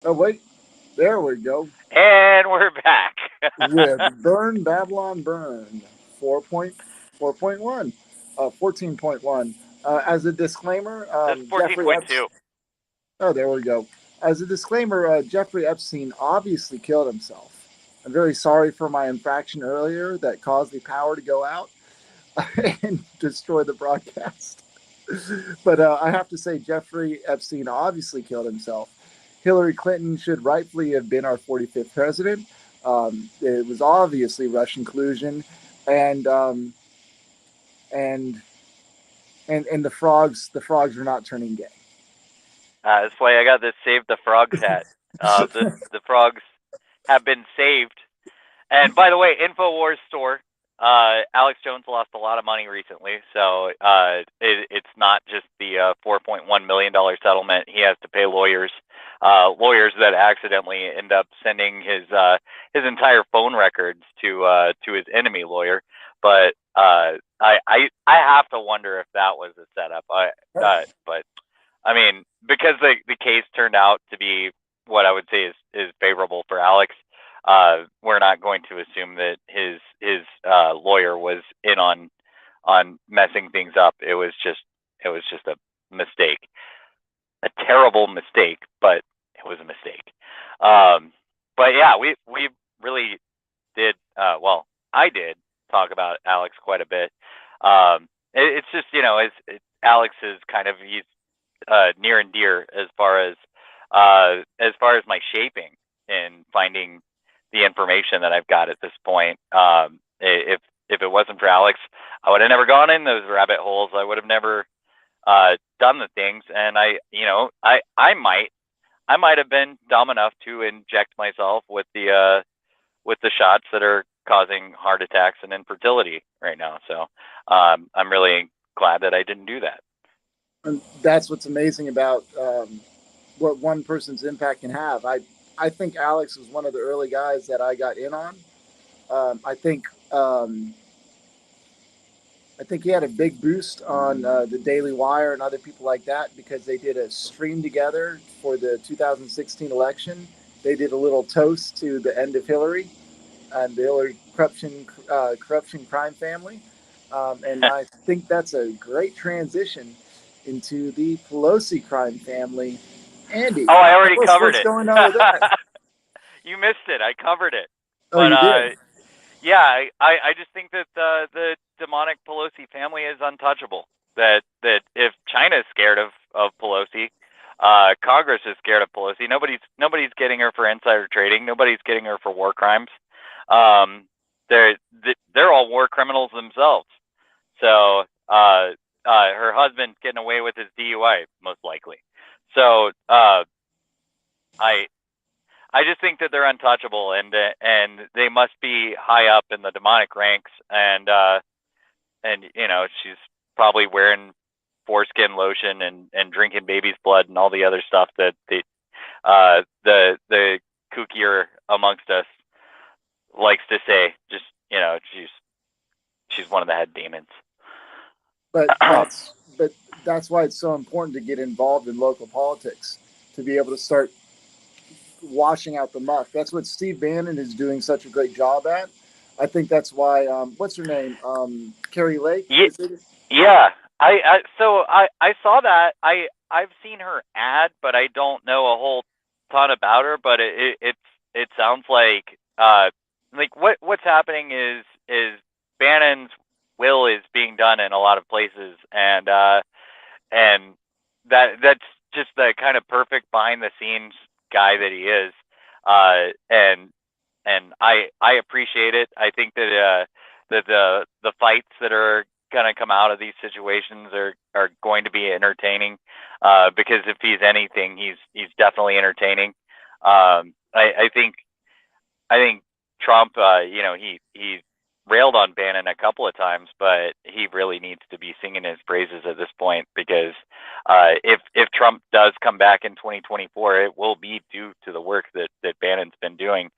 Oh wait, there we go. And we're back. With Burn Babylon Burn 4.4.1, 14.1. As a disclaimer, That's Jeffrey 14.2. Epstein. Oh, there we go. As a disclaimer, Jeffrey Epstein obviously killed himself. I'm very sorry for my infraction earlier that caused the power to go out and destroy the broadcast. But I have to say, Jeffrey Epstein obviously killed himself. Hillary Clinton should rightfully have been our 45th president. It was obviously Russian collusion, and and and the frogs are not turning gay. That's why I got this Save the Frogs hat. The frogs have been saved. And by the way, Infowars store. Alex Jones lost a lot of money recently, so it's not just the $4.1 million settlement. He has to pay lawyers, lawyers that accidentally end up sending his entire phone records to his enemy lawyer. But I have to wonder if that was a setup. But I mean, because the case turned out to be what I would say is favorable for Alex, we're not going to assume that his lawyer was in on messing things up. It was just a mistake, a terrible mistake, but it was a mistake. Um, but yeah, we really did. Well, I did talk about Alex quite a bit. It's just Alex is kind of he's near and dear as far as my shaping and finding the information that I've got at this point. If it wasn't for Alex, I would have never gone in those rabbit holes. I would have never done the things, and I might have been dumb enough to inject myself with the shots that are causing heart attacks and infertility right now. So I'm really glad that I didn't do that. And that's what's amazing about what one person's impact can have. I think Alex was one of the early guys that I got in on. Um, I think um, I think he had a big boost on the Daily Wire and other people like that because they did a stream together for the 2016 election. They did a little toast to the end of Hillary and the Hillary corruption crime family, and I think that's a great transition into the Pelosi crime family. Andy, Oh, I already tell us covered what's it. going on with that. You missed it. I covered it. Oh, But you did. yeah, I just think that the demonic Pelosi family is untouchable. That if China is scared of Pelosi, Congress is scared of Pelosi. Nobody's getting her for insider trading. Nobody's getting her for war crimes. Um, they're they're all war criminals themselves. So her husband's getting away with his DUI most likely. So I I just think that they're untouchable, and they must be high up in the demonic ranks, and she's probably wearing foreskin lotion and drinking baby's blood and all the other stuff that the kookier amongst us likes to say. Just she's one of the head demons. but that's but that's why it's so important to get involved in local politics to be able to start washing out the muck. That's what Steve Bannon is doing such a great job at. I think that's why. What's her name? Kari Lake. Yeah, Is it? yeah. I saw that. I've seen her ad, but I don't know a whole ton about her. But it sounds like what's happening is Bannon's will is being done in a lot of places, and that's just the kind of perfect behind the scenes guy that he is. And I appreciate it. I think that the fights that are gonna come out of these situations are going to be entertaining. Because if he's anything, he's definitely entertaining. I think Trump, he railed on Bannon a couple of times, but he really needs to be singing his praises at this point because if Trump does come back in 2024, it will be due to the work that Bannon's been doing.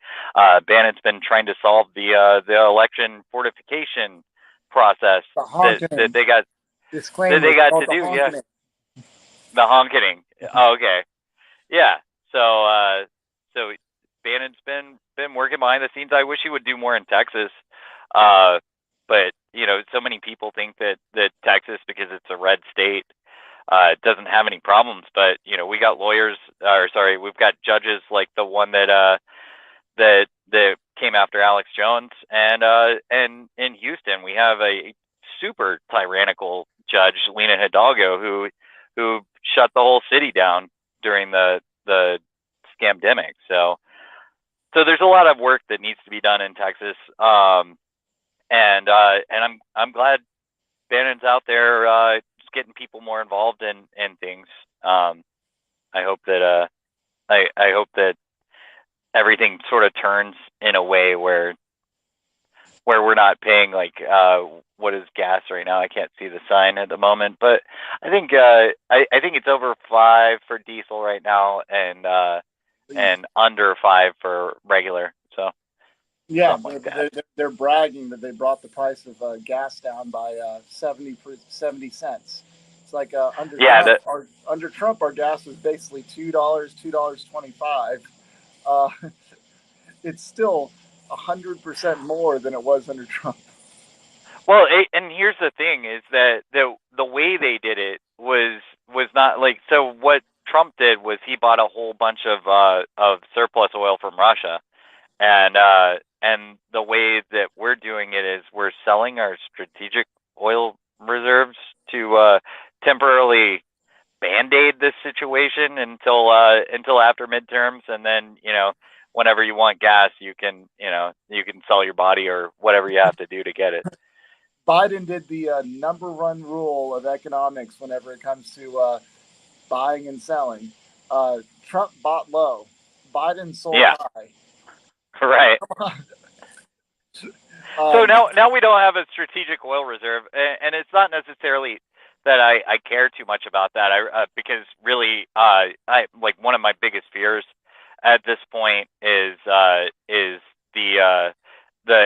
Bannon's been trying to solve the election fortification process The that honking that disclaimer. they It's got called to the do. Yeah, honking. the honking. Oh, okay. Yeah. So Bannon's been working behind the scenes. I wish he would do more in Texas. But so many people think that Texas, because it's a red state, doesn't have any problems. But we got lawyers, or sorry, we've got judges like the one that came after Alex Jones, and in Houston we have a super tyrannical judge, Lena Hidalgo, who shut the whole city down during the scamdemic. So there's a lot of work that needs to be done in Texas, and I'm glad Bannon's out there just getting people more involved in things. I hope that I hope that everything sort of turns in a way where we're not paying like what is gas right now? I can't see the sign at the moment, but I think it's over $5 for diesel right now, and under $5 for regular. So yeah, like they're bragging that they brought the price of gas down by 70 cents. It's like under Trump, our gas was basically $2.25. It's still 100% more than it was under Trump. Well, and here's the thing: is that the way they did it was not like, so. What Trump did was he bought a whole bunch of surplus oil from Russia, and the way that we're doing it is we're selling our strategic oil reserves to temporarily band-aid this situation until after midterms, and then whenever you want gas, you can sell your body or whatever you have to do to get it. Biden did the number one rule of economics whenever it comes to buying and selling. Trump bought low. Biden sold high. Right. So now we don't have a strategic oil reserve, and it's not necessarily that I care too much about that. Because really, I like, one of my biggest fears at this point is the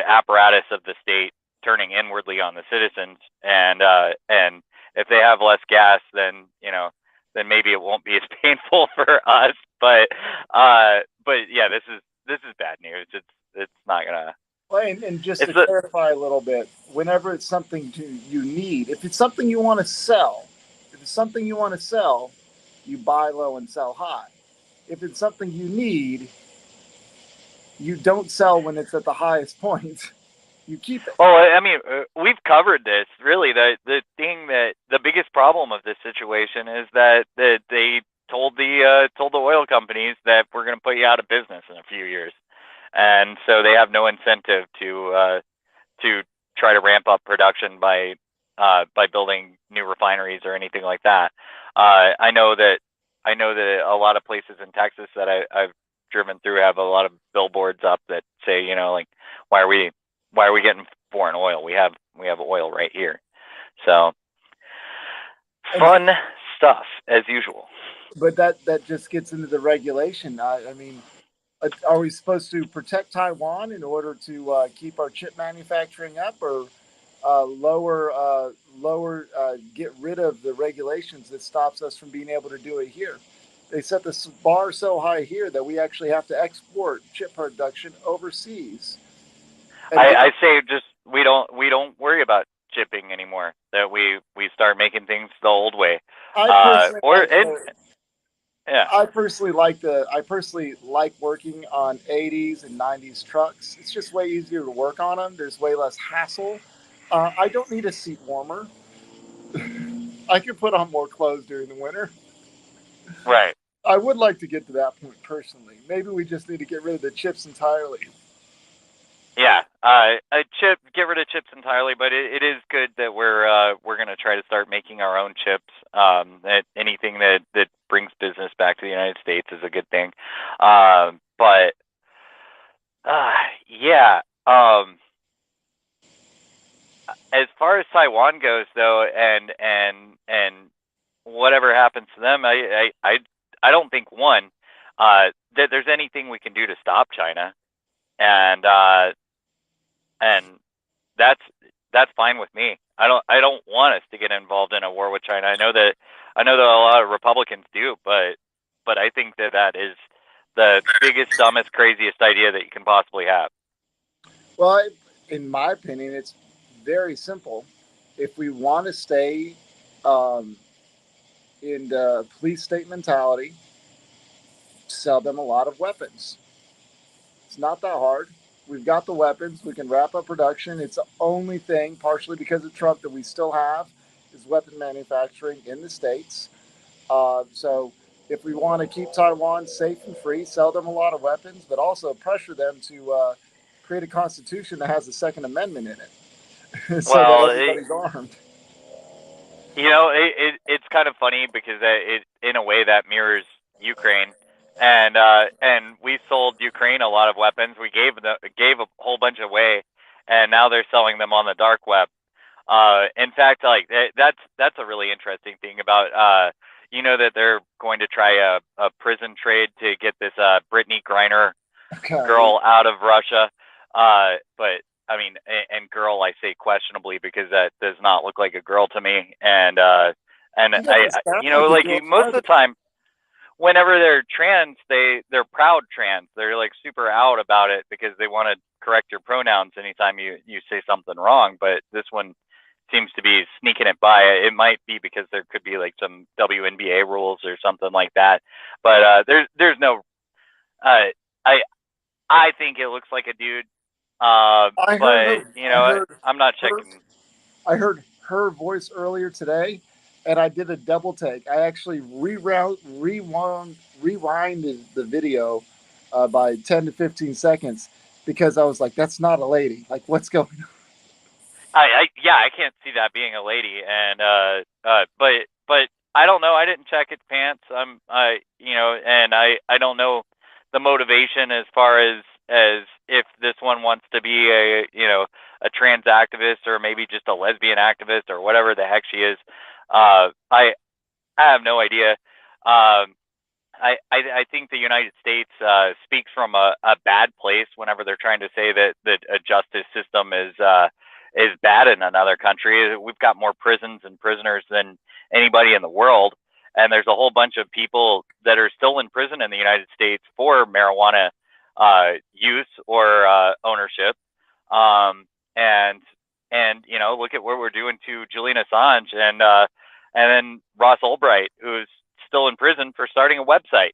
apparatus of the state turning inwardly on the citizens, and if they have less gas, then maybe it won't be as painful for us. But yeah, this is bad news. It's not gonna. Well, and just to clarify a little bit, whenever it's something you need, if it's something you want to sell, you buy low and sell high. If it's something you need, you don't sell when it's at the highest point. You keep it. Well, I mean, we've covered this. Really, the biggest problem of this situation is that they told the oil companies that we're going to put you out of business in a few years, and so they have no incentive to try to ramp up production by building new refineries or anything like that. I know that a lot of places in Texas that I've driven through have a lot of billboards up that say, like, why are we getting foreign oil? We have oil right here. So fun stuff as usual. But that just gets into the regulation. I mean, are we supposed to protect Taiwan in order to keep our chip manufacturing up, or get rid of the regulations that stops us from being able to do it here? They set the bar so high here that we actually have to export chip production overseas. I say just we don't worry about chipping anymore. That we start making things the old way. I personally like working on 80s and 90s trucks. It's just way easier to work on them. There's way less hassle. I don't need a seat warmer. I can put on more clothes during the winter. Right. I would like to get to that point personally. Maybe we just need to get rid of the chips entirely. Yeah, get rid of chips entirely, but it is good that we're going to try to start making our own chips. Anything that brings business back to the United States is a good thing. But yeah. As far as Taiwan goes, though, and whatever happens to them, I don't think that there's anything we can do to stop China, and that's fine with me. I don't want us to get involved in a war with China. I know that a lot of Republicans do, but I think that is the biggest, dumbest, craziest idea that you can possibly have? Well, in my opinion, it's very simple. If we want to stay um, in the police state mentality, sell them a lot of weapons. It's not that hard. We've got the weapons. We can wrap up production. It's the only thing, partially because of Trump, that we still have is weapon manufacturing in the states. So if we want to keep Taiwan safe and free, sell them a lot of weapons, but also pressure them to create a constitution that has a Second Amendment in it, so that Well, everybody's armed. it's kind of funny because it in a way that mirrors Ukraine, and we sold Ukraine a lot of weapons. We gave a whole bunch away, and now they're selling them on the dark web. In fact, like that's a really interesting thing about that they're going to try a prison trade to get this Brittany Griner Okay. girl out of Russia. But I mean, and girl, I say questionably because that does not look like a girl to me. And like most of the time, whenever they're trans, they're proud trans. They're like super out about it because they want to correct your pronouns anytime you say something wrong. But this one seems to be sneaking it by. It might be because there could be like some WNBA rules or something like that. But there's no. I think it looks like a dude. I'm not checking. I heard her voice earlier today, and I did a double take. I actually rewinded the video by 10 to 15 seconds because I was like, "That's not a lady. Like, what's going on?" I can't see that being a lady, and but I don't know. I didn't check its pants. And I don't know the motivation as far as if this one wants to be a trans activist or maybe just a lesbian activist or whatever the heck she is. I have no idea. I think the United States speaks from a bad place whenever they're trying to say that a justice system is bad in another country. We've got more prisons and prisoners than anybody in the world, and there's a whole bunch of people that are still in prison in the United States for marijuana use or ownership. And look at what we're doing to Julian Assange and then Ross Ulbright, who's still in prison for starting a website.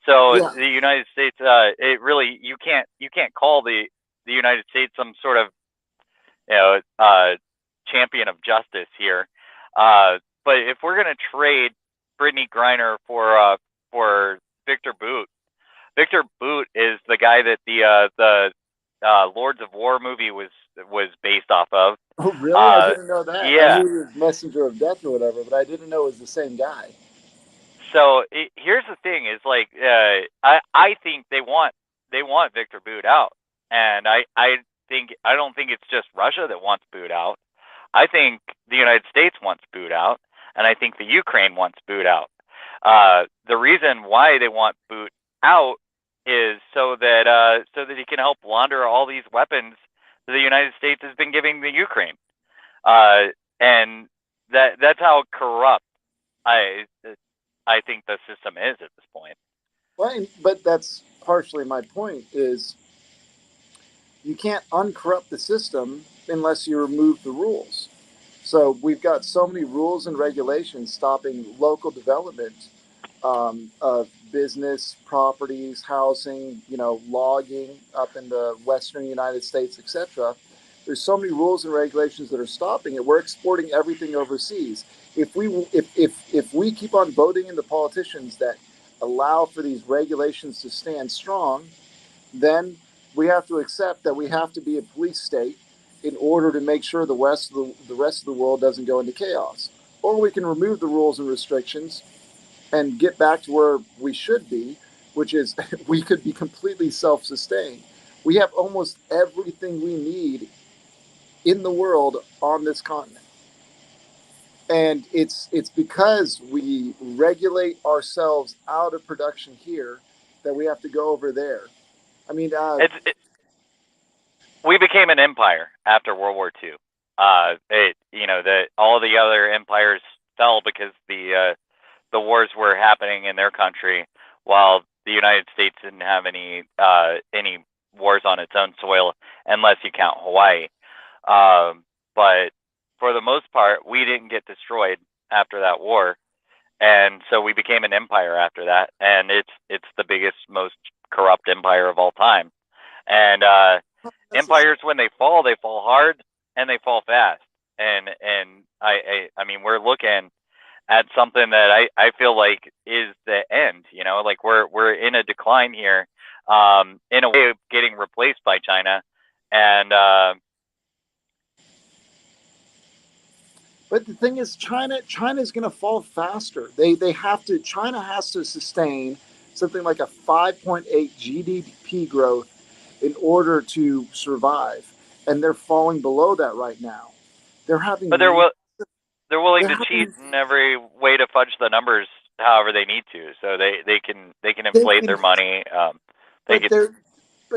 So Yeah. the United States, it really you can't call the United States some sort of champion of justice here. But if we're gonna trade Brittany Griner for Victor Boot is the guy that the Lords of War movie was based off of. Oh, really? I didn't know that. Yeah. I knew he was Messenger of Death or whatever, but I didn't know it was the same guy. So here's the thing: is like I think they want Victor Boot out, and I don't think it's just Russia that wants Boot out. I think the United States wants Boot out, and I think the Ukraine wants Boot out. The reason why they want Boot out is so that he can help launder all these weapons that the United States has been giving the Ukraine, and that's how corrupt I think the system is at this point. Right, but that's partially my point. Is you can't uncorrupt the system unless you remove the rules. So we've got so many rules and regulations stopping local development of business, properties, housing, logging up in the western United States, etc. There's so many rules and regulations that are stopping it. We're exporting everything overseas. If we keep on voting in the politicians that allow for these regulations to stand strong, then we have to accept that we have to be a police state in order to make sure the rest of the world doesn't go into chaos. Or we can remove the rules and restrictions and get back to where we should be, which is we could be completely self-sustained. We have almost everything we need in the world on this continent. And it's because we regulate ourselves out of production here that we have to go over there. I mean, we became an empire after World War II. All the other empires fell because the wars were happening in their country, while the United States didn't have any wars on its own soil, unless you count Hawaii. But for the most part, we didn't get destroyed after that war, and so we became an empire after that, and it's the biggest, most corrupt empire of all time. And empires, when they fall hard and they fall fast. And I mean, we're looking at something that I feel like is the end. You know, like we're in a decline here, in a way of getting replaced by China, and But the thing is, China's going to fall faster. They have to. China has to sustain something like a 5.8 GDP growth in order to survive, and they're falling below that right now. They're having. but they're willing They're to cheat having. in every way to fudge the numbers however they need to. So they can They inflate can, their money. They but can.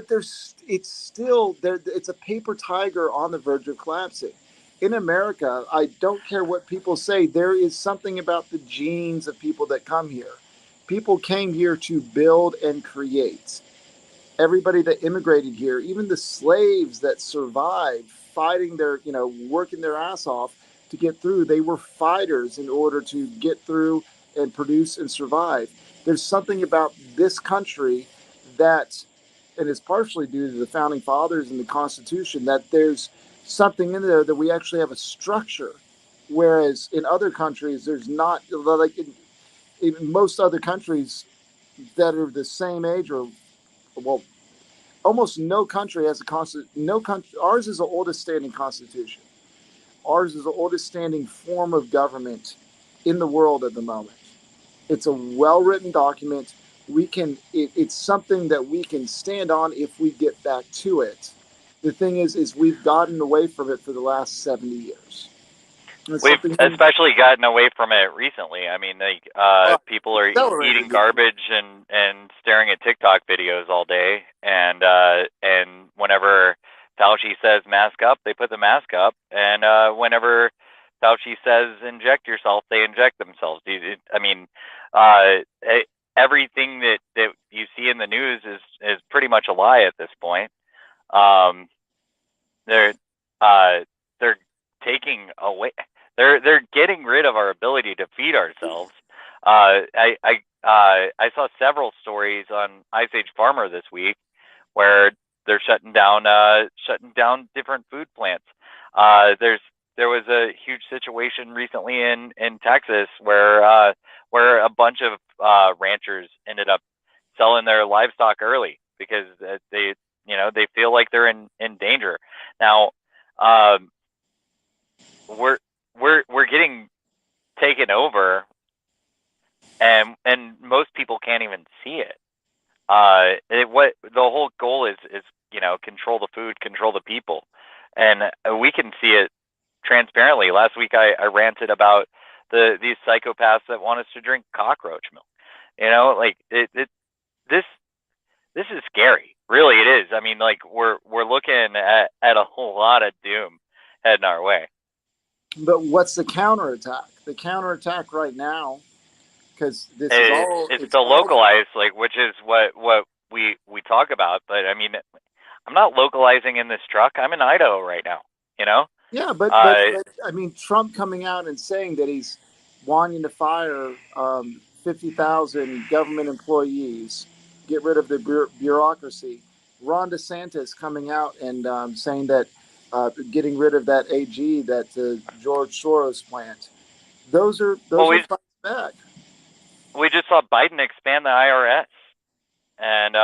there's it's still there. It's a paper tiger on the verge of collapsing. In America, I don't care what people say. There is something about the genes of people that come here. People came here to build and create. Everybody that immigrated here, even the slaves that survived, fighting their, working their ass off to get through, they were fighters in order to get through and produce and survive. There's something about this country that, and it's partially due to the founding fathers and the Constitution, that there's something in there that we actually have a structure. Whereas in other countries, there's not, like in most other countries that are the same age, or well, almost no country has a constitution. No country. Ours is the oldest standing constitution. Ours is the oldest standing form of government in the world at the moment. It's a well-written document. It's something that we can stand on if we get back to it. The thing is we've gotten away from it for the last 70 years. It's We've something especially gotten away from it recently. I mean, like people are eating accelerated. garbage and staring at TikTok videos all day, and whenever Fauci says mask up, they put the mask up, and whenever Fauci says inject yourself, they inject themselves. I mean, everything that you see in the news is pretty much a lie at this point. They're they're taking away. They're getting rid of our ability to feed ourselves. I saw several stories on Ice Age Farmer this week where they're shutting down different food plants. There was a huge situation recently in Texas where a bunch of ranchers ended up selling their livestock early because they feel like they're in danger. Now, we're getting taken over, and most people can't even see it. What the whole goal is control the food, control the people, and we can see it transparently. Last week I ranted about these psychopaths that want us to drink cockroach milk. Like this is scary. Really, it is. I mean, like we're looking at a whole lot of doom heading our way. But what's the counterattack? The counterattack right now, because it's the localized, like, which is what we talk about. But I mean, I'm not localizing in this truck. I'm in Idaho right now. Yeah, but I mean, Trump coming out and saying that he's wanting to fire 50,000 government employees, get rid of the bureaucracy. Ron DeSantis coming out and saying that getting rid of that AG, that George Soros plant. Those are fights back. We just saw Biden expand the IRS, and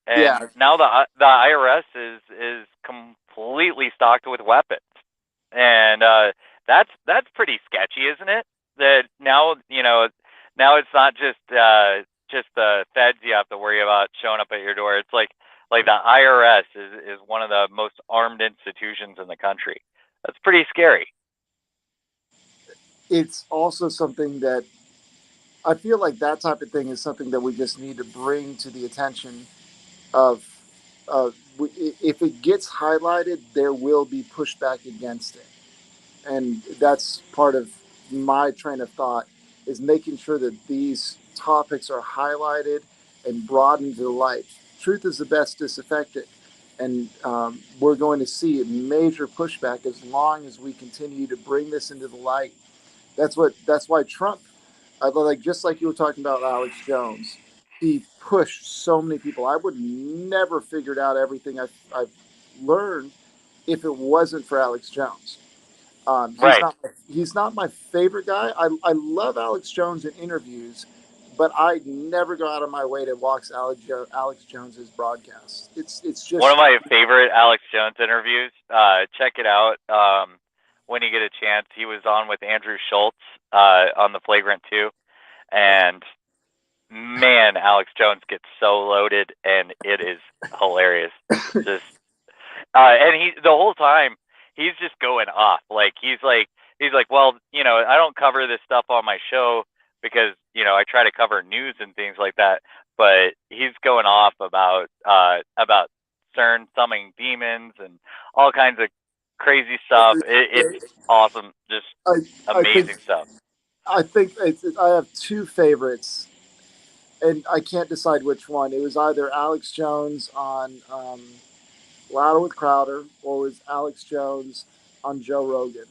yeah. now the IRS is completely stocked with weapons, and that's pretty sketchy, isn't it? That now it's not just the feds you have to worry about showing up at your door. It's like the IRS is one of the most armed institutions in the country. That's pretty scary. It's also something that I feel like that type of thing is something that we just need to bring to the attention of. If it gets highlighted, there will be pushback against it, and that's part of my train of thought is making sure that these topics are highlighted and brought into the light. Truth is the best disinfectant, and we're going to see major pushback as long as we continue to bring this into the light. That's why Trump, like just like you were talking about Alex Jones, he pushed so many people. I would never figured out everything I've learned if it wasn't for Alex Jones. Right. He's not my favorite guy. I love Alex Jones in interviews, but I never go out of my way to watch Alex Jones's broadcasts. It's One of just my favorite Alex Jones interviews. Check it out when you get a chance. He was on with Andrew Schultz on the Flagrant 2, and man, Alex Jones gets so loaded, and it is hilarious. Just and he the whole time he's just going off. Like he's like, well, I don't cover this stuff on my show because I try to cover news and things like that. But he's going off about CERN summoning demons and all kinds of crazy stuff. It's awesome, just I amazing stuff. I think I have two favorites, and I can't decide which one. It was either Alex Jones on Louder with Crowder, or it was Alex Jones on Joe Rogan.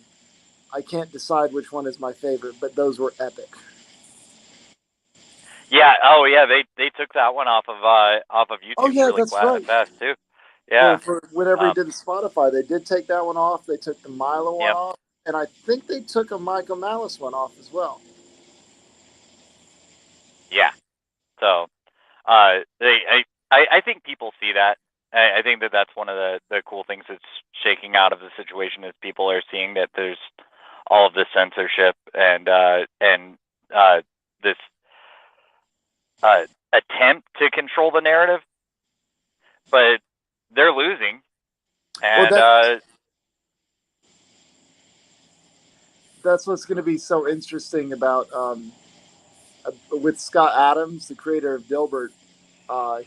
I can't decide which one is my favorite, but those were epic. Yeah. Oh, yeah. They took that one off of Oh YouTube yeah, really that's right. fast too. Yeah. For whatever he Um. did in Spotify, they did take that one off. They took the Milo one Yep. off, and I think they took a Michael Malice one off as well. Yeah. So, I think people see that. I think that's one of the cool things that's shaking out of the situation is people are seeing that there's all of this censorship and this attempt to control the narrative, but they're losing. And Well, that's what's going to be so interesting about with Scott Adams, the creator of Dilbert,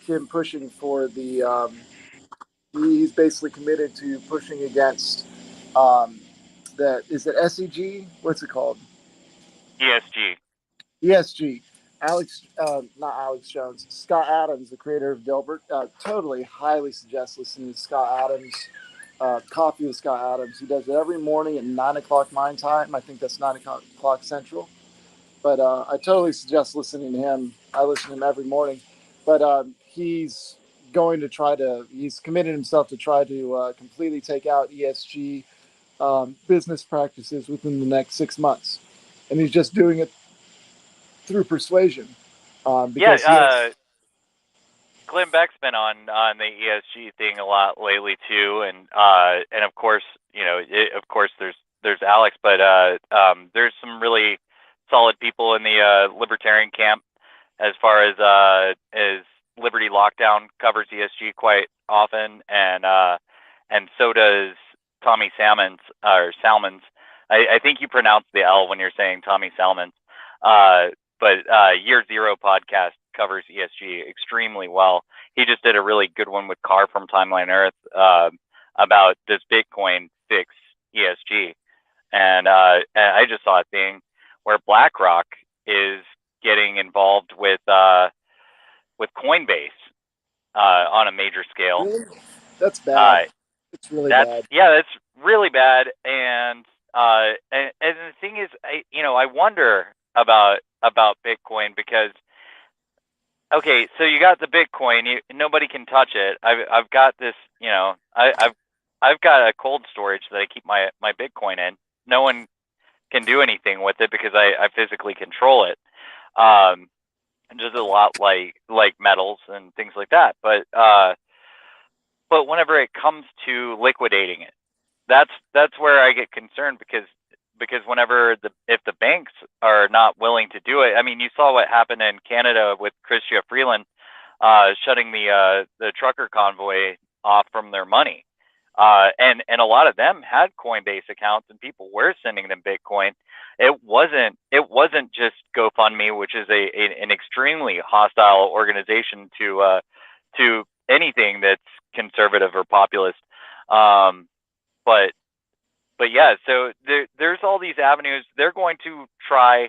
him pushing for the. He's basically committed to pushing against that. Is it SEG? What's it called? ESG. ESG. Not Alex Jones. Scott Adams, the creator of Dilbert, totally highly suggest listening to Scott Adams. Coffee with Scott Adams. He does it every morning at 9 o'clock my time. I think that's 9 o'clock Central. But I totally suggest listening to him. I listen to him every morning. But he's going to he's committed himself to try to completely take out ESG business practices within the next 6 months. And he's just doing it through persuasion because he has. Yeah. Glenn Beck's been on the ESG thing a lot lately too, and of course, of course, there's Alex, but there's some really solid people in the libertarian camp as far as Liberty Lockdown covers ESG quite often, and so does Tommy Salmons or Salmons. I think you pronounce the L when you're saying Tommy Salmons. But Year Zero podcast covers ESG extremely well. He just did a really good one with Kari from Timeline Earth about does Bitcoin fix ESG, and I just saw a thing where BlackRock is getting involved with Coinbase on a major scale. That's bad. It's really bad. Yeah, that's really bad. And the thing is, I wonder about Bitcoin because, okay, so you got the Bitcoin, nobody can touch it. I've got this, I've got a cold storage that I keep my Bitcoin in. No one can do anything with it because I physically control it. Just a lot like metals and things like that. But whenever it comes to liquidating it, that's where I get concerned because whenever if the banks are not willing to do it, I mean, you saw what happened in Canada with Chrystia Freeland shutting the trucker convoy off from their money, and a lot of them had Coinbase accounts and people were sending them Bitcoin. It wasn't just GoFundMe, which is an extremely hostile organization to anything that's conservative or populist. But yeah, so there's all these avenues. They're going to try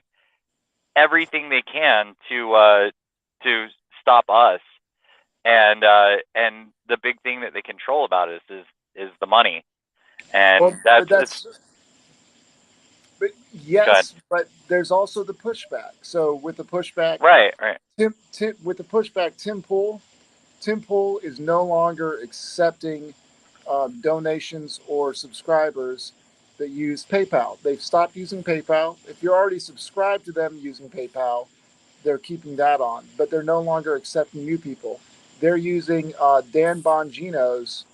everything they can to stop us. And the big thing that they control about us is the money, and but yes, but there's also the pushback. So with the pushback, right. Tim Pool is no longer accepting donations or subscribers that use PayPal. They've stopped using PayPal. If you're already subscribed to them using PayPal, they're keeping that on, but they're no longer accepting new people. They're using Dan Bongino's,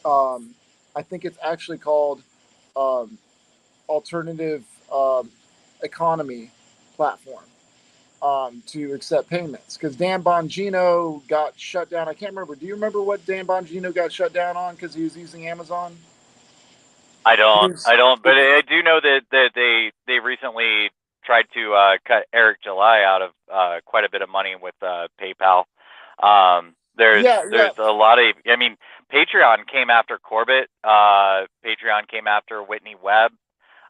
I think it's actually called um, Alternative um, Economy platform to accept payments because Dan Bongino got shut down. I can't remember. Do you remember what Dan Bongino got shut down on because he was using Amazon? I don't, but I do know that they recently tried to cut Eric July out of quite a bit of money with PayPal. There's a lot of, I mean, Patreon came after Corbett. Patreon came after Whitney Webb.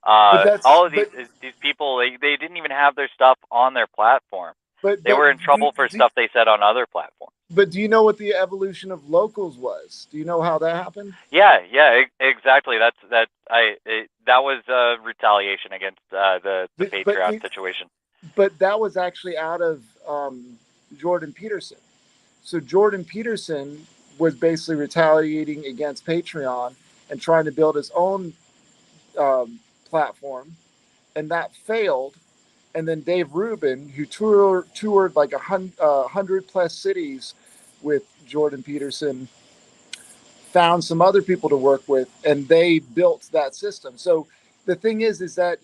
All of these people, they didn't even have their stuff on their platform. They were in trouble for stuff they said on other platforms. But do you know what the evolution of locals was? Do you know how that happened? Yeah, exactly. That was retaliation against the Patreon situation. But that was actually out of Jordan Peterson. So Jordan Peterson was basically retaliating against Patreon and trying to build his own platform, and that failed. And then Dave Rubin, who toured like 100 plus cities with Jordan Peterson, found some other people to work with, and they built that system. So the thing is that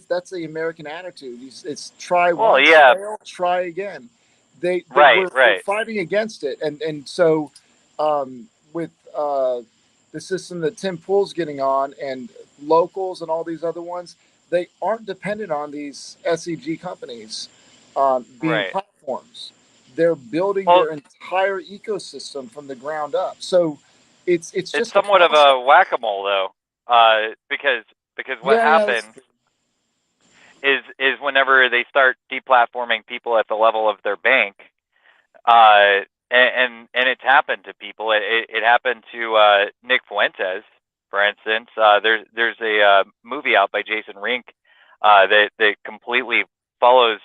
that's the American attitude. It's try once, fail, try again. We're fighting against it, and so with the system that Tim Pool's getting on, and locals and all these other ones, they aren't dependent on these SEG companies being platforms. They're building their entire ecosystem from the ground up. So it's just somewhat of a whack-a-mole though, because what happens is whenever they start deplatforming people at the level of their bank, and it's happened to people. It happened to Nick Fuentes, for instance. There's a movie out by Jason Rink that completely follows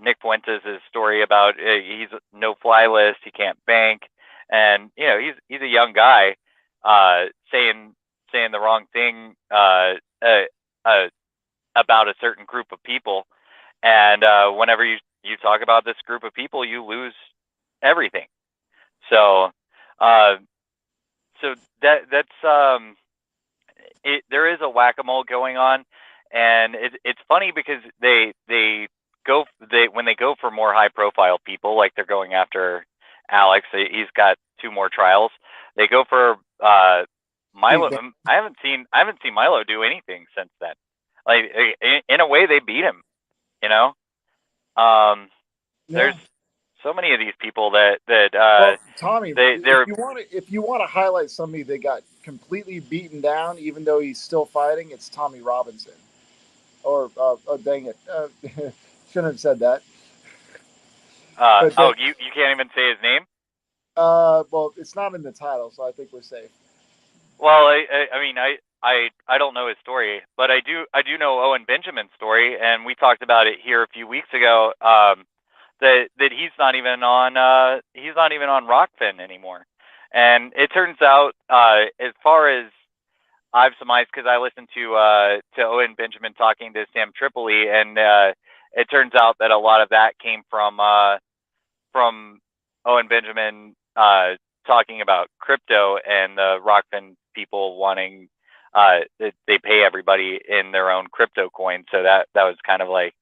Nick Fuentes' story about he's no-fly list, he can't bank, and he's a young guy saying the wrong thing about a certain group of people, and whenever you talk about this group of people, you lose everything. So that's there is a whack-a-mole going on, and it's funny because when they go for more high-profile people, like they're going after Alex. He's got 2 more trials. They go for Milo. I haven't seen Milo do anything since then. Like in a way, they beat him. There's so many of these people that Tommy, if you want to highlight somebody that got completely beaten down, even though he's still fighting, it's Tommy Robinson. Or oh dang it, shouldn't have said that. You can't even say his name. Well, it's not in the title, so I think we're safe. Well, I mean, I don't know his story, but I do know Owen Benjamin's story, and we talked about it here a few weeks ago. That he's not even on Rockfin anymore, and it turns out as far as I've surmised, because I listened to Owen Benjamin talking to Sam Tripoli, and it turns out that a lot of that came from Owen Benjamin talking about crypto and the Rockfin people wanting they pay everybody in their own crypto coin. So that was kind of like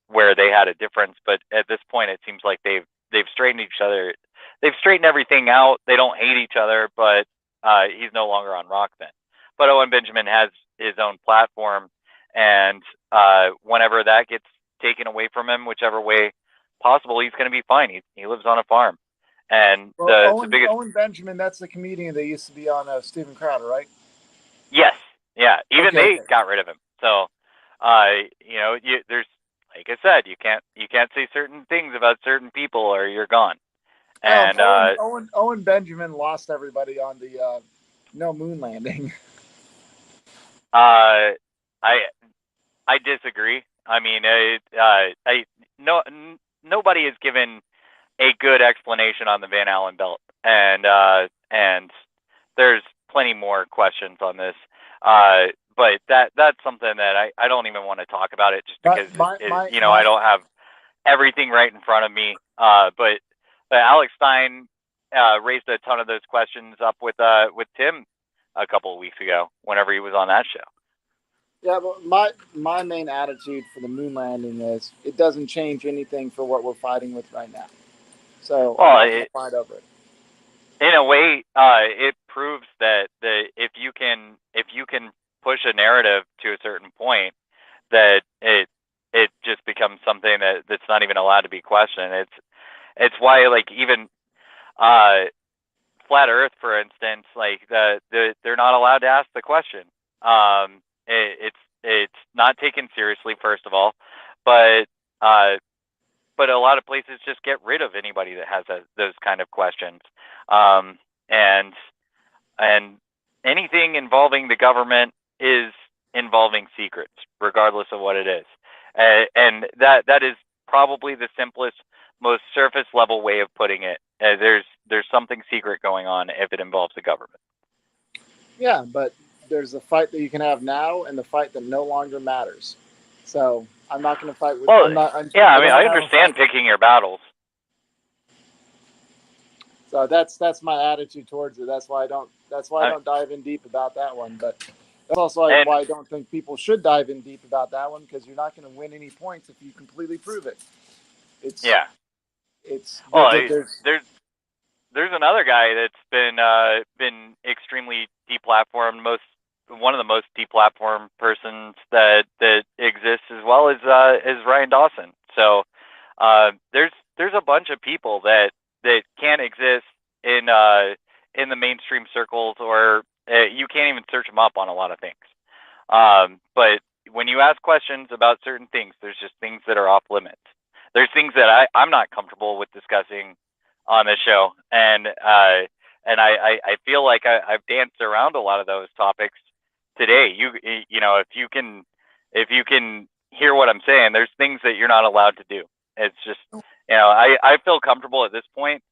where they had a difference. But at this point, it seems like they've straightened each other. They've straightened everything out. They don't hate each other, but he's no longer on Rockfin. But Owen Benjamin has his own platform, and whenever that gets taken away from him, whichever way possible, he's going to be fine. He lives on a farm. And the biggest Owen Benjamin, that's the comedian that used to be on Steven Crowder, right? Yes, yeah. Even they got rid of him. So, there's like I said, you can't say certain things about certain people or you're gone. And Owen Benjamin lost everybody on the no moon landing. I disagree. I mean, nobody has given a good explanation on the Van Allen belt, and there's plenty more questions on this. But that's something that I don't even want to talk about it just because I don't have everything right in front of me. But Alex Stein raised a ton of those questions up with Tim a couple of weeks ago whenever he was on that show. Yeah, but my main attitude for the moon landing is it doesn't change anything for what we're fighting with right now. So I'm not going to fight over it. In a way, it proves that if you can push a narrative to a certain point, that it just becomes something that's not even allowed to be questioned. It's why, like, even flat Earth, for instance, like they're not allowed to ask the question. It's not taken seriously, first of all, but a lot of places just get rid of anybody that has those kind of questions. And anything involving the government is involving secrets, regardless of what it is. And that is probably the simplest, most surface level way of putting it. There's something secret going on if it involves the government. Yeah, but there's a fight that you can have now and the fight that no longer matters. So I'm not going to fight with. Well, I understand picking your battles. So that's my attitude towards it. That's why I don't dive in deep about that one. But that's also why I don't think people should dive in deep about that one, because you're not going to win any points if you completely prove it. There's another guy that's been extremely deplatformed, one of the most deplatformed persons that exists, as well as Ryan Dawson. So there's a bunch of people that can't exist in the mainstream circles, or you can't even search them up on a lot of things. But when you ask questions about certain things, there's just things that are off limits. There's things that I'm not comfortable with discussing on this show, and I feel like I've danced around a lot of those topics today. You know, if you can hear what I'm saying, there's things that you're not allowed to do. It's just, I feel comfortable at this point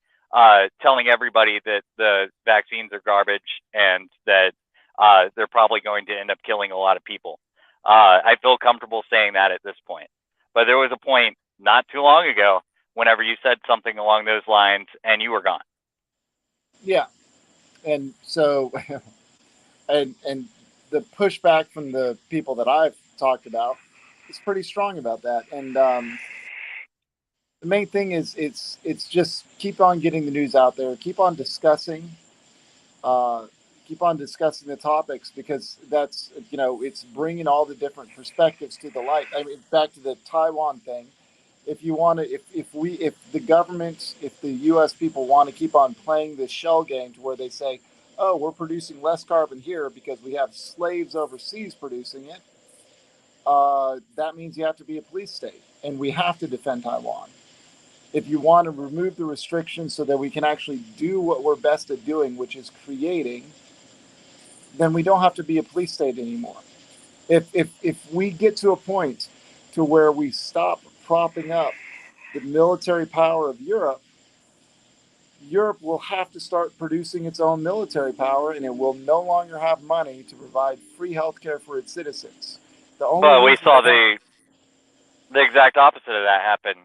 telling everybody that the vaccines are garbage and that they're probably going to end up killing a lot of people. I feel comfortable saying that at this point. But there was a point not too long ago whenever you said something along those lines and you were gone. Yeah. And so, and the pushback from the people that I've talked about is pretty strong about that. And the main thing is it's just keep on getting the news out there, keep on discussing the topics, because that's, it's bringing all the different perspectives to the light. I mean, back to the Taiwan thing. If you want to, if the government, if the U.S. people want to keep on playing this shell game to where they say, oh, we're producing less carbon here because we have slaves overseas producing it, that means you have to be a police state, and we have to defend Taiwan. If you want to remove the restrictions so that we can actually do what we're best at doing, which is creating, then we don't have to be a police state anymore. If we get to a point to where we stop propping up the military power of Europe, Europe will have to start producing its own military power, and it will no longer have money to provide free healthcare for its citizens. We saw the exact opposite of that happen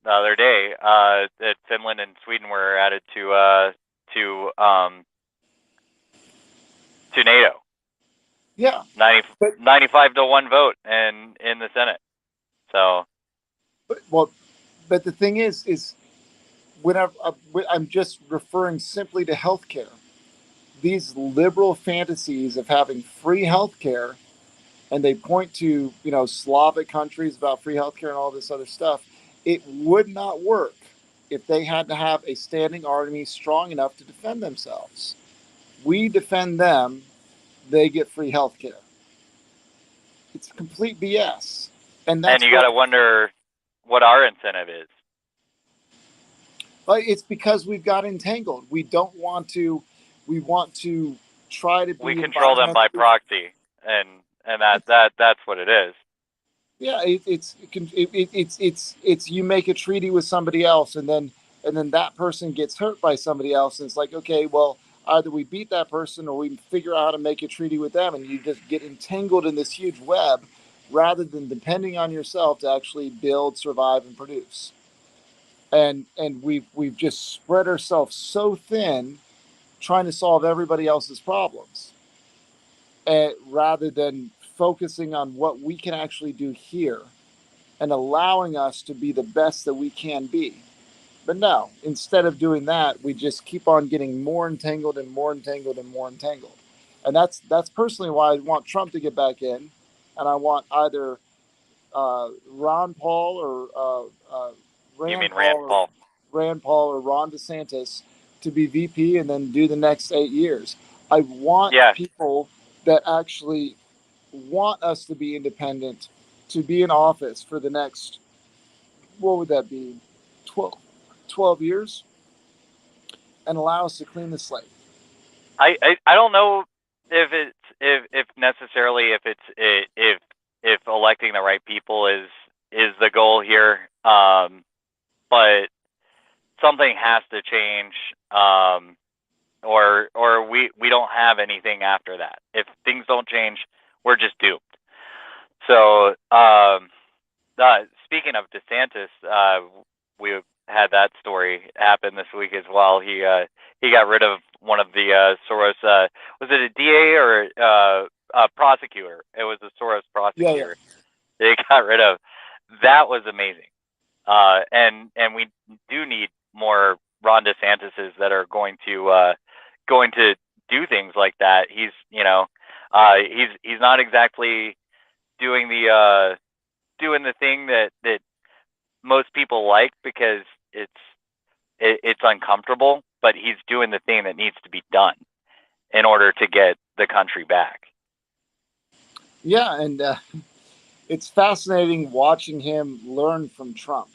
the other day. That Finland and Sweden were added to NATO. Yeah, 95 to 1 vote in the Senate. So, but the thing is whenever I'm just referring simply to healthcare, these liberal fantasies of having free healthcare, and they point to Slavic countries about free healthcare and all this other stuff. It would not work if they had to have a standing army strong enough to defend themselves. We defend them, they get free healthcare. It's complete BS. And you got to wonder what our incentive is. It's because we've got entangled. We don't want to. We want to try to We be control them by environmentally. proxy, and that's what it is. Yeah, it's you make a treaty with somebody else, and then that person gets hurt by somebody else, and it's like, okay, well, either we beat that person or we figure out how to make a treaty with them, and you just get entangled in this huge web rather than depending on yourself to actually build, survive, and produce. And we've just spread ourselves so thin trying to solve everybody else's problems, and rather than focusing on what we can actually do here and allowing us to be the best that we can be. But no, instead of doing that, we just keep on getting more entangled and more entangled and more entangled. And that's personally why I want Trump to get back in, and I want either Ron Paul or You Rand mean Rand Paul or Paul? Rand Paul or Ron DeSantis to be VP and then do the next 8 years. I want Yeah, people that actually want us to be independent to be in office for the next, what would that be, 12, 12 years, and allow us to clean the slate. I don't know if it's if necessarily if it's if electing the right people is the goal here. But something has to change. Or we don't have anything after that. If things don't change, we're just doomed. So speaking of DeSantis, we had that story happen this week as well. He got rid of one of the Soros. Was it a DA or a prosecutor? It was a Soros prosecutor. Yeah. They got rid of. That was amazing. And we do need more Ron DeSantis's that are going to do things like that. He's he's not exactly doing the thing that most people like because it's uncomfortable, but he's doing the thing that needs to be done in order to get the country back. Yeah, and it's fascinating watching him learn from Trump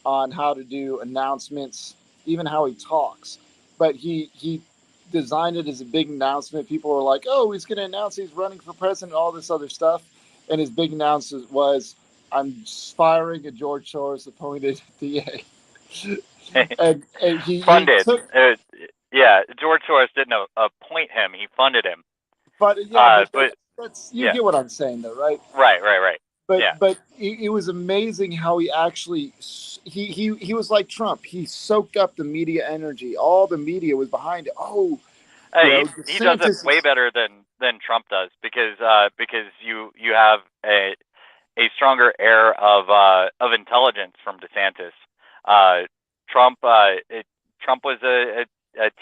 on how to do announcements, even how he talks. But he designed it as a big announcement. People were like, "Oh, he's going to announce he's running for president," all this other stuff. And his big announcement was, "I'm firing a George Soros appointed DA." and he Funded. took, Yeah, George Soros didn't appoint him; he funded him. but yeah, but But that's you yeah, get what I'm saying, though, right? right. Yeah, But it was amazing how he actually he was like Trump. He soaked up the media energy. All the media was behind it. Oh, he does it DeSantis way is, better than Trump does because you have a stronger air of intelligence from DeSantis. Trump Trump was a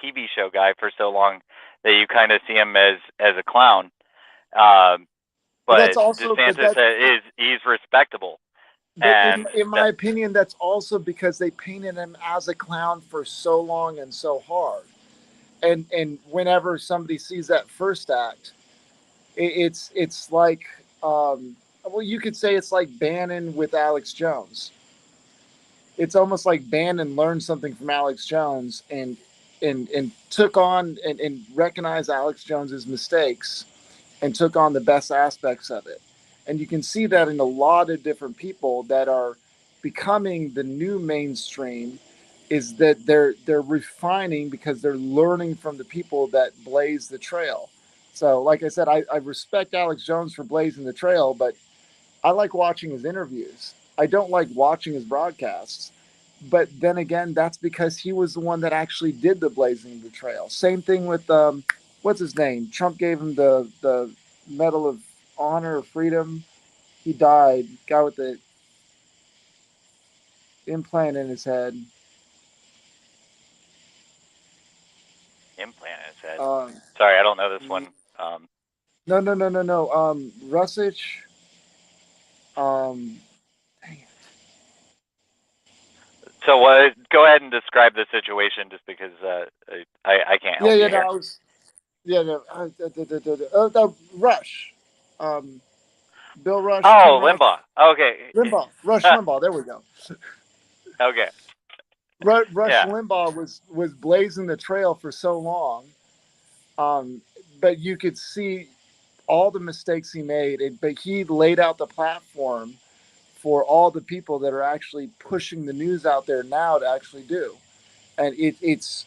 TV show guy for so long that you kind of see him as a clown. but that's But also DeSantis he's respectable. but And in my opinion, that's also because they painted him as a clown for so long and so hard. And whenever somebody sees that first act, it's like, well, you could say it's like Bannon with Alex Jones. It's almost like Bannon learned something from Alex Jones and took on and recognized Alex Jones's mistakes and took on the best aspects of it. And you can see that in a lot of different people that are becoming the new mainstream, is that they're refining because they're learning from the people that blaze the trail. So like I said, I respect Alex Jones for blazing the trail, but I like watching his interviews. I don't like watching his broadcasts. But then again, that's because he was the one that actually did the blazing of the trail. Same thing with what's his name? Trump gave him the Medal of Honor or Freedom. He died. Guy with the implant in his head. implant in his head. Um, Sorry, I don't know this one. no. Rusich. Um, dang it. So go ahead and describe the situation, just because I can't help you No, here. I was. Yeah, no. Rush. Um, Bill Rush Oh, came out. Limbaugh. Okay. Rush Limbaugh. There we go. Okay. Rush Yeah. Limbaugh was blazing the trail for so long, but you could see all the mistakes he made. But he laid out the platform for all the people that are actually pushing the news out there now to actually do. And it's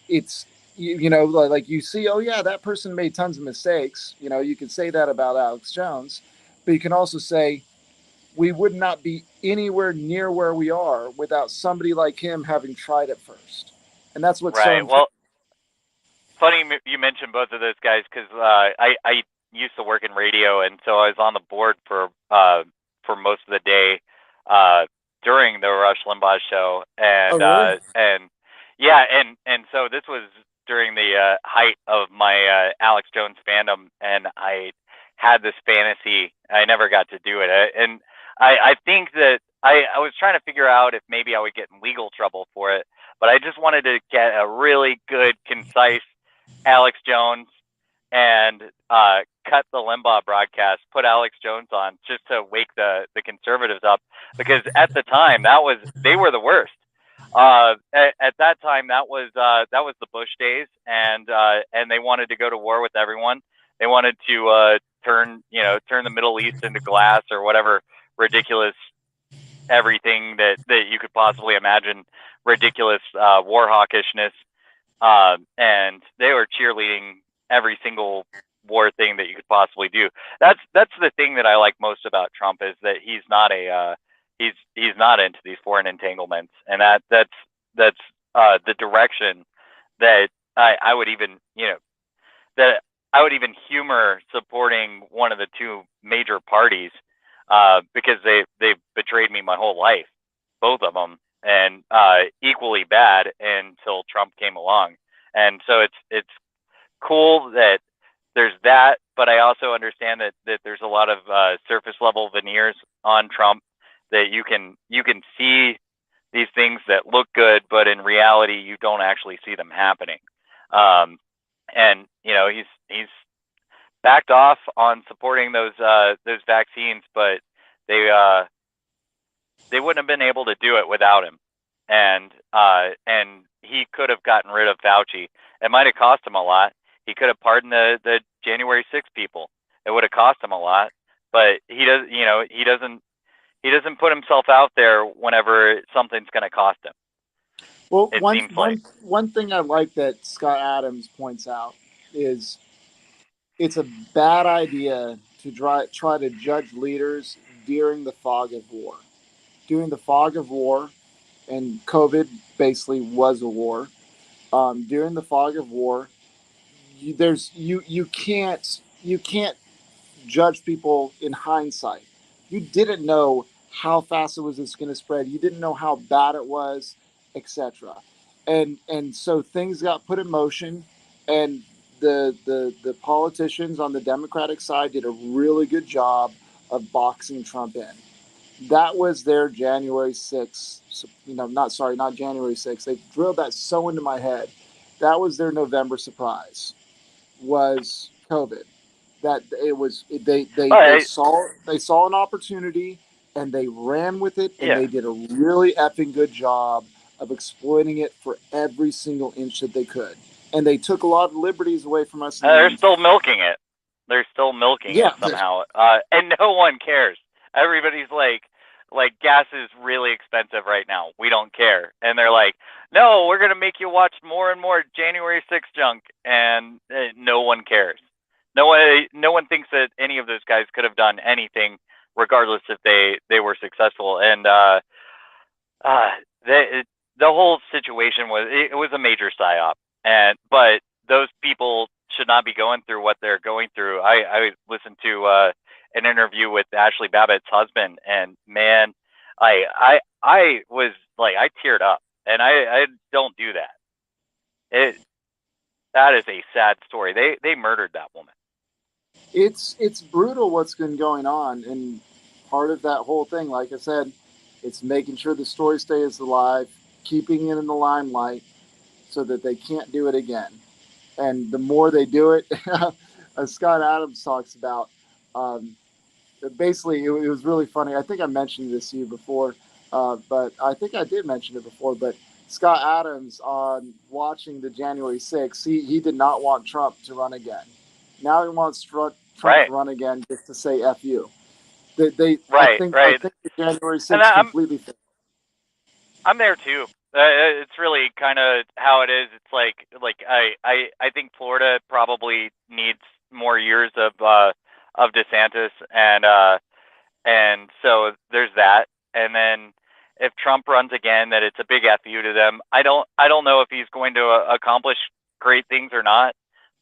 you know, like you see, oh yeah, that person made tons of mistakes. You know, you can say that about Alex Jones, but you can also say we would not be anywhere near where we are without somebody like him having tried it first. And that's what's so Right. important. Well, funny you mentioned both of those guys because I used to work in radio, and so I was on the board for most of the day during the Rush Limbaugh show, Oh, really? and yeah, and so this was during the height of my Alex Jones fandom, and I had this fantasy. I never got to do it, and I think that I was trying to figure out if maybe I would get in legal trouble for it, but I just wanted to get a really good, concise Alex Jones and cut the Limbaugh broadcast, put Alex Jones on just to wake the conservatives up, because at the time they were the worst. At that time that was the Bush days, and they wanted to go to war with everyone. They wanted to turn the Middle East into glass or whatever ridiculous everything that you could possibly imagine, ridiculous war hawkishness, and they were cheerleading every single war thing that you could possibly do. That's the thing that I like most about Trump, is that he's not he's not into these foreign entanglements, and that's the direction that I would even that I would even humor supporting one of the two major parties, because they've betrayed me my whole life, both of them, and equally bad until Trump came along. And so it's cool that there's that, but I also understand that there's a lot of surface level veneers on Trump, that you can see these things that look good, but in reality you don't actually see them happening. And he's backed off on supporting those vaccines, but they wouldn't have been able to do it without him. And he could have gotten rid of Fauci. It might have cost him a lot. He could have pardoned the January 6th people. It would have cost him a lot, but he doesn't put himself out there whenever something's going to cost him. Well, It seems like. one thing I like that Scott Adams points out is it's a bad idea to try to judge leaders during the fog of war. During the fog of war, and COVID basically was a war. During the fog of war, you can't judge people in hindsight. You didn't know how fast it was going to spread. You didn't know how bad it was, etc. And so things got put in motion, and the politicians on the Democratic side did a really good job of boxing Trump in. That was their January 6th. Not January 6th. They drilled that so into my head. That was their November surprise. Was COVID. That it was they saw an opportunity and they ran with it, and Yeah, they did a really effing good job of exploiting it for every single inch that they could. And they took a lot of liberties away from us in the they're still meantime. milking it. They're still milking it Yeah, somehow, and no one cares. Everybody's like gas is really expensive right now. We don't care, and they're like, no, we're gonna make you watch more and more January 6th junk, and no one cares. No one thinks that any of those guys could have done anything, regardless if they were successful. And uh, the whole situation was a major psyop, and but those people should not be going through what they're going through. I listened to an interview with Ashley Babbitt's husband, and man, I was like, I teared up, and I don't do that. That is a sad story. They murdered that woman. it's brutal what's been going on, and part of that whole thing, like I said, it's making sure the story stays alive, keeping it in the limelight, so that they can't do it again. And the more they do it, as Scott Adams talks about, um, basically, it was really funny. I think I mentioned this to you before, but I think I did mention it before. But Scott Adams, on watching the January 6th, he did not want Trump to run again. Now he wants Trump Right, to run again just to say "f you." right, I right. think the January And 6th completely failed. I'm there too. It's really kind of how it is. It's like I think Florida probably needs more years of DeSantis, and so there's that. And then if Trump runs again, that it's a big fu to them. I don't know if he's going to accomplish great things or not,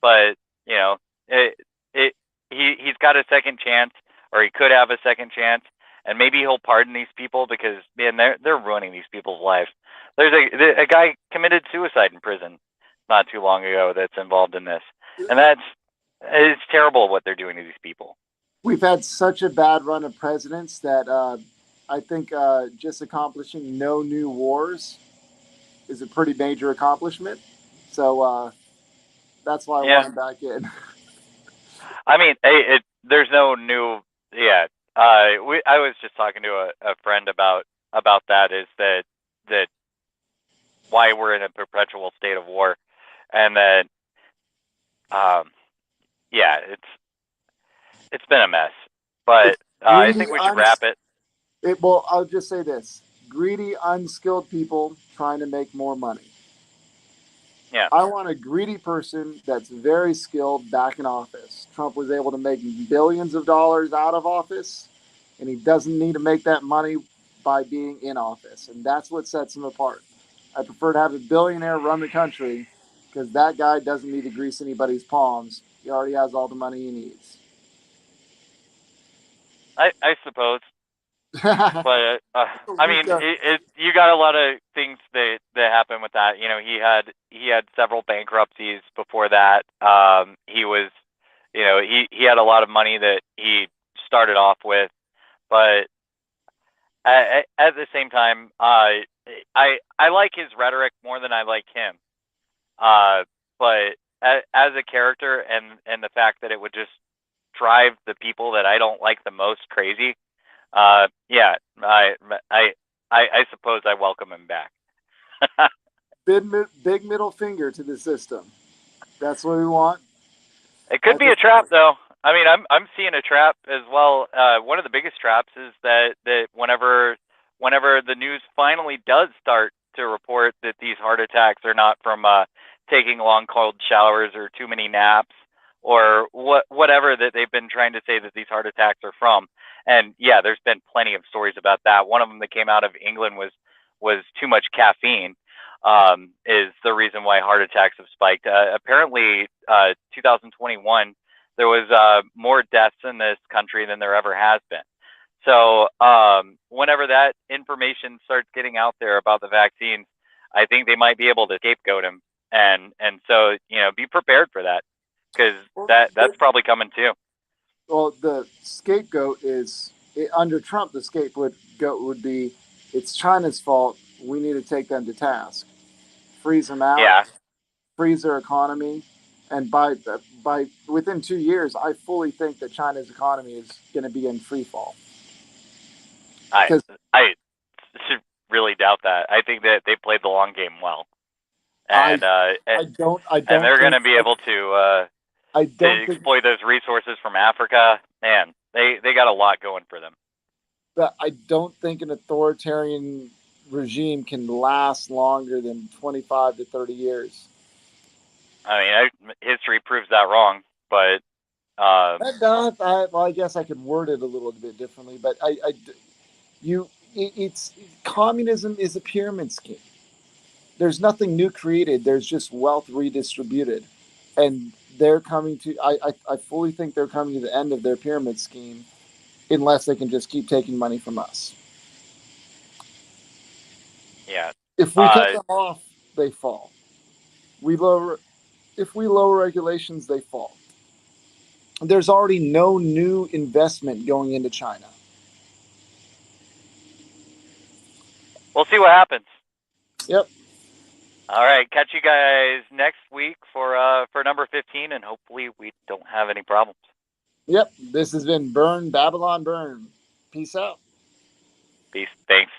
but you know, it it he's got a second chance, or he could have a second chance, and maybe he'll pardon these people because man, they're ruining these people's lives. There's a guy committed suicide in prison not too long ago that's involved in this, and it's terrible what they're doing to these people. We've had such a bad run of presidents that I think just accomplishing no new wars is a pretty major accomplishment. So that's why I Yeah, want him back in. I mean, there's no new. Yeah, I was just talking to a friend about that. Is that why we're in a perpetual state of war, and that um, yeah, it's been a mess. But It's I greedy, think we should wrap it. well, I'll just say this: greedy, unskilled people trying to make more money. Yeah, I want a greedy person that's very skilled back in office. Trump was able to make billions of dollars out of office, and he doesn't need to make that money by being in office. And that's what sets him apart. I prefer to have a billionaire run the country because that guy doesn't need to grease anybody's palms. He already has all the money he needs. I suppose. But I mean, Rico. you got a lot of things that happen with that. You know, he had several bankruptcies before that. He was, he had a lot of money that he started off with, but at the same time, I like his rhetoric more than I like him. But as a character, and the fact that it would just drive the people that I don't like the most crazy. Yeah, I suppose I welcome him back. Big middle finger to the system. That's what we want. It I could be a prefer. trap, though. I mean, I'm seeing a trap as well. One of the biggest traps is that whenever the news finally does start to report that these heart attacks are not from taking long cold showers or too many naps or whatever that they've been trying to say that these heart attacks are from. And yeah, there's been plenty of stories about that. One of them that came out of England was too much caffeine. Is the reason why heart attacks have spiked. Apparently, 2021, there was more deaths in this country than there ever has been. So whenever that information starts getting out there about the vaccines, I think they might be able to scapegoat him, and so be prepared for that because that's probably coming too. Well, the scapegoat is under Trump. The scapegoat would be it's China's fault. We need to take them to task, freeze them out, Yeah, freeze their economy, and by within 2 years, I fully think that China's economy is going to be in free fall. I Because I really doubt that. I think that they played the long game well, I and uh, I don't I and don't they're going think to be able I to don't think exploit those resources from Africa. Man, they got a lot going for them. that I don't think an authoritarian regime can last longer than 25 to 30 years. I mean, history proves that wrong, but Well, I guess I could word it a little bit differently, but it's communism is a pyramid scheme. There's nothing new created. There's just wealth redistributed, and they're coming to. I fully think they're coming to the end of their pyramid scheme, unless they can just keep taking money from us. yeah, If we cut uh, them off, they fall. We lower If we lower regulations, they fall. There's already no new investment going into China. we'll see what happens. Yep. All right, catch you guys next week for number 15, and hopefully we don't have any problems. Yep. This has been Burn Babylon Burn. Peace out. Peace. Thanks.